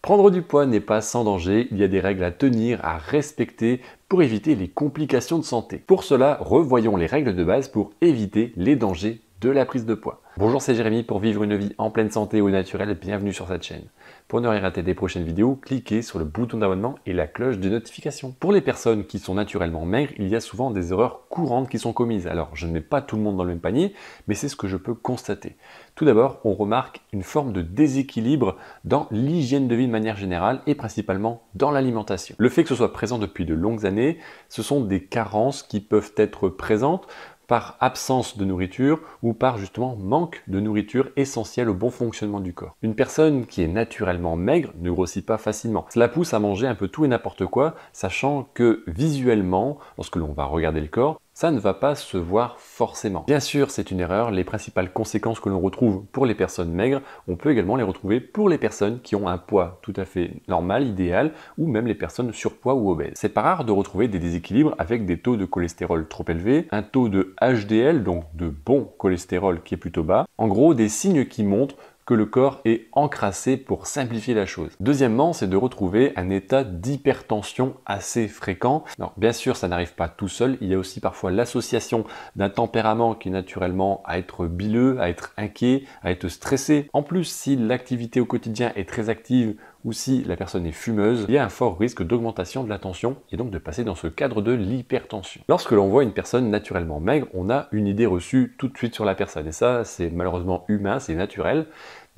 Prendre du poids n'est pas sans danger, il y a des règles à tenir, à respecter pour éviter les complications de santé. Pour cela, revoyons les règles de base pour éviter les dangers de la prise de poids. Bonjour, c'est Jérémy pour vivre une vie en pleine santé au naturel, bienvenue sur cette chaîne. Pour ne rien rater des prochaines vidéos, cliquez sur le bouton d'abonnement et la cloche de notification. Pour les personnes qui sont naturellement maigres, il y a souvent des erreurs courantes qui sont commises. Alors, je ne mets pas tout le monde dans le même panier, mais c'est ce que je peux constater. Tout d'abord, on remarque une forme de déséquilibre dans l'hygiène de vie de manière générale et principalement dans l'alimentation. Le fait que ce soit présent depuis de longues années, ce sont des carences qui peuvent être présentes par absence de nourriture ou par justement manque de nourriture essentielle au bon fonctionnement du corps. Une personne qui est naturellement maigre ne grossit pas facilement. Cela pousse à manger un peu tout et n'importe quoi, sachant que visuellement, lorsque l'on va regarder le corps, ça ne va pas se voir forcément. Bien sûr, c'est une erreur. Les principales conséquences que l'on retrouve pour les personnes maigres, on peut également les retrouver pour les personnes qui ont un poids tout à fait normal, idéal, ou même les personnes surpoids ou obèses. C'est pas rare de retrouver des déséquilibres avec des taux de cholestérol trop élevés, un taux de HDL, donc de bon cholestérol qui est plutôt bas. En gros, des signes qui montrent que le corps est encrassé pour simplifier la chose. Deuxièmement, c'est de retrouver un état d'hypertension assez fréquent. Alors, bien sûr, ça n'arrive pas tout seul. Il y a aussi parfois l'association d'un tempérament qui est naturellement à être bileux, à être inquiet, à être stressé. En plus, si l'activité au quotidien est très active ou si la personne est fumeuse, il y a un fort risque d'augmentation de la tension et donc de passer dans ce cadre de l'hypertension. Lorsque l'on voit une personne naturellement maigre, on a une idée reçue tout de suite sur la personne et ça, c'est malheureusement humain, c'est naturel.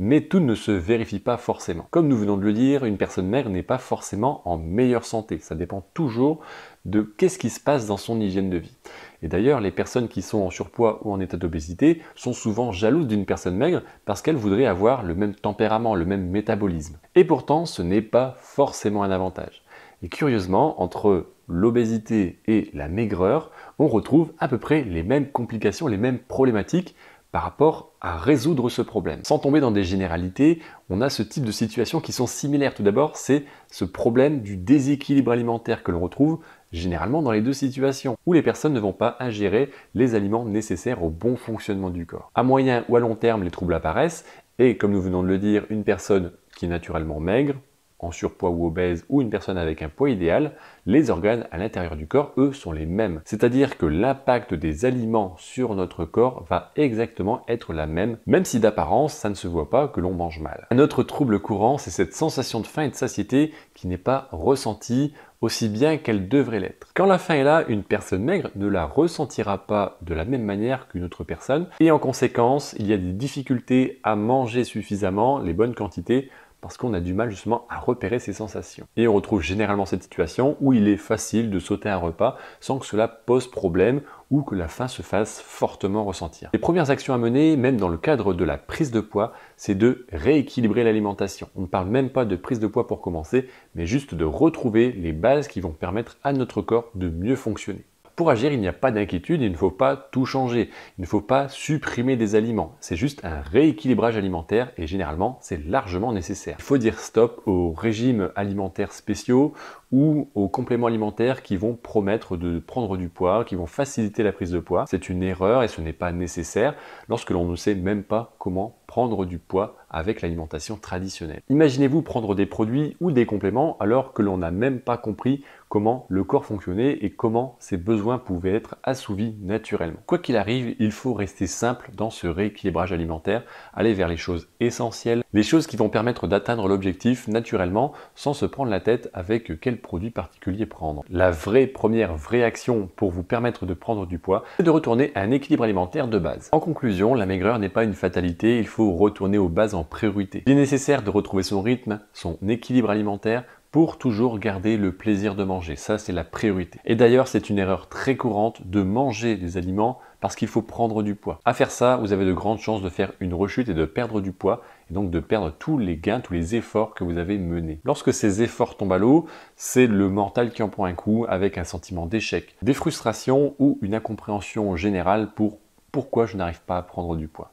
Mais tout ne se vérifie pas forcément. Comme nous venons de le dire, une personne maigre n'est pas forcément en meilleure santé. Ça dépend toujours de qu'est-ce qui se passe dans son hygiène de vie. Et d'ailleurs, les personnes qui sont en surpoids ou en état d'obésité sont souvent jalouses d'une personne maigre parce qu'elles voudraient avoir le même tempérament, le même métabolisme. Et pourtant, ce n'est pas forcément un avantage. Et curieusement, entre l'obésité et la maigreur, on retrouve à peu près les mêmes complications, les mêmes problématiques par rapport à résoudre ce problème. Sans tomber dans des généralités, on a ce type de situations qui sont similaires. Tout d'abord, c'est ce problème du déséquilibre alimentaire que l'on retrouve généralement dans les deux situations, où les personnes ne vont pas ingérer les aliments nécessaires au bon fonctionnement du corps. À moyen ou à long terme, les troubles apparaissent, et comme nous venons de le dire, une personne qui est naturellement maigre, en surpoids ou obèse, ou une personne avec un poids idéal, les organes à l'intérieur du corps, eux, sont les mêmes. C'est-à-dire que l'impact des aliments sur notre corps va exactement être la même si d'apparence, ça ne se voit pas que l'on mange mal. Un autre trouble courant, c'est cette sensation de faim et de satiété qui n'est pas ressentie aussi bien qu'elle devrait l'être. Quand la faim est là, une personne maigre ne la ressentira pas de la même manière qu'une autre personne, et en conséquence, il y a des difficultés à manger suffisamment, les bonnes quantités, parce qu'on a du mal justement à repérer ces sensations. Et on retrouve généralement cette situation où il est facile de sauter un repas sans que cela pose problème ou que la faim se fasse fortement ressentir. Les premières actions à mener, même dans le cadre de la prise de poids, c'est de rééquilibrer l'alimentation. On ne parle même pas de prise de poids pour commencer, mais juste de retrouver les bases qui vont permettre à notre corps de mieux fonctionner. Pour agir, il n'y a pas d'inquiétude, il ne faut pas tout changer, il ne faut pas supprimer des aliments, c'est juste un rééquilibrage alimentaire et généralement c'est largement nécessaire. Il faut dire stop aux régimes alimentaires spéciaux ou aux compléments alimentaires qui vont promettre de prendre du poids, qui vont faciliter la prise de poids. C'est une erreur et ce n'est pas nécessaire lorsque l'on ne sait même pas comment prendre du poids avec l'alimentation traditionnelle. Imaginez-vous prendre des produits ou des compléments alors que l'on n'a même pas compris comment le corps fonctionnait et comment ses besoins pouvaient être assouvis naturellement. Quoi qu'il arrive, il faut rester simple dans ce rééquilibrage alimentaire, aller vers les choses essentielles, les choses qui vont permettre d'atteindre l'objectif naturellement sans se prendre la tête avec quel produit particulier prendre. La première vraie action pour vous permettre de prendre du poids, c'est de retourner à un équilibre alimentaire de base. En conclusion, la maigreur n'est pas une fatalité, il faut retourner aux bases en priorité. Il est nécessaire de retrouver son rythme, son équilibre alimentaire pour toujours garder le plaisir de manger. Ça, c'est la priorité. Et d'ailleurs, c'est une erreur très courante de manger des aliments parce qu'il faut prendre du poids. À faire ça, vous avez de grandes chances de faire une rechute et de perdre du poids et donc de perdre tous les gains, tous les efforts que vous avez menés. Lorsque ces efforts tombent à l'eau, c'est le mental qui en prend un coup avec un sentiment d'échec, des frustrations ou une incompréhension générale pour pourquoi je n'arrive pas à prendre du poids.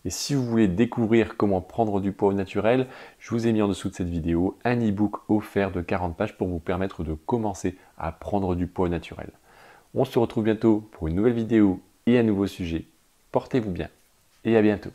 Et si vous voulez découvrir comment prendre du poids au naturel, je vous ai mis en dessous de cette vidéo un e-book offert de 40 pages pour vous permettre de commencer à prendre du poids au naturel. On se retrouve bientôt pour une nouvelle vidéo et un nouveau sujet. Portez-vous bien et à bientôt.